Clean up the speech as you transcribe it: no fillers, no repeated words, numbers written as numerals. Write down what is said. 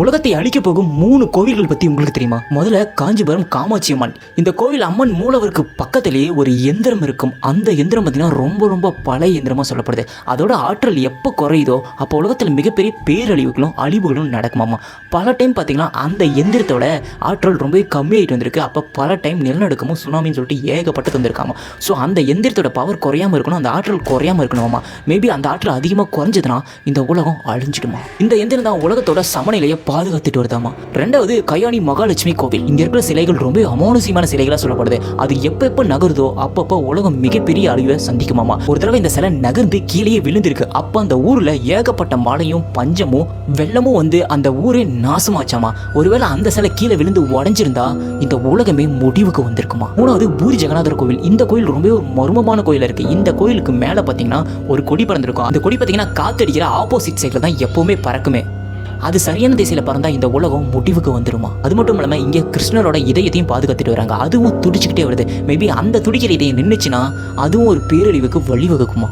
உலகத்தை அழிக்க போகும் 3 கோவில்கள் பத்தி உங்களுக்கு தெரியுமா? முதல்ல காஞ்சிபுரம் காமாட்சி அம்மன். இந்த கோவில் அம்மன் மூலவருக்கு பக்கத்திலேயே ஒரு எந்திரம் இருக்கும். அந்த எந்திரம் பார்த்தீங்கன்னா ரொம்ப பழைய எந்திரமா சொல்லப்படுது. அதோட ஆற்றல் எப்போ குறையுதோ அப்போ உலகத்தில் மிகப்பெரிய பேரழிவுகளும் அழிவுகளும் நடக்குமாமா. பல டைம் பார்த்தீங்கன்னா அந்த எந்திரத்தோட ஆற்றல் ரொம்ப கம்மியாயிட்டு வந்திருக்கு. அப்போ பல டைம் நிலநடுக்கமும் சுனாமின்னு சொல்லிட்டு ஏகப்பட்டு வந்திருக்காமா. ஸோ அந்த எந்திரத்தோட பவர் குறையாமல் இருக்கணும், அந்த ஆற்றல் குறையாமல் இருக்கணுமா. மேபி அந்த ஆற்றல் அதிகமாக குறைஞ்சதுன்னா இந்த உலகம் அழிஞ்சிடுமா. இந்த எந்திரம் தான் உலகத்தோட சமநிலையை பாதுகாத்துட்டு வருதாமா. ரெண்டாவது கல்யாணி மகாலட்சுமி கோவில். இங்க இருக்கிற சிலைகள் ரொம்ப அமானுஷ்யமான சிலைகளா சொல்லப்படுது. அது எப்ப நகருதோ அப்பப்போ உலகம் மிகப்பெரிய அழிவை சந்திக்குமாமா. ஒரு தடவை இந்த சிலை நகர்ந்து கீழே விழுந்திருக்கு. அப்ப அந்த ஊர்ல ஏகப்பட்ட மழையும் பஞ்சமும் வெள்ளமும் வந்து அந்த ஊரே நாசமாச்சாமா. ஒருவேளை அந்த சிலை கீழே விழுந்து உடைஞ்சிருந்தா இந்த உலகமே முடிவுக்கு வந்திருக்குமா. மூணாவது பூரி ஜெகநாதர் கோவில். இந்த கோயில் ரொம்ப ஒரு மர்மமான கோயிலா இருக்கு. இந்த கோயிலுக்கு மேல பாத்தீங்கன்னா ஒரு கொடி பறந்திருக்கும். அந்த கொடி பாத்தீங்கன்னா காத்தடிக்கிற ஆப்போசிட் சைட்ல தான் எப்பவுமே பறக்குமே. அது சரியான திசையில பறந்தா இந்த உலகம் முடிவுக்கு வந்துருமா. அது மட்டும் இல்லாம இங்க கிருஷ்ணரோட இதயத்தையும் பாதுகாத்துட்டு வராங்க. அதுவும் துடிச்சுக்கிட்டே வருது. மேபி அந்த துடிக்கிற இதயம் நின்றுச்சுன்னா அதுவும் ஒரு பேரழிவுக்கு வழிவகுக்குமா.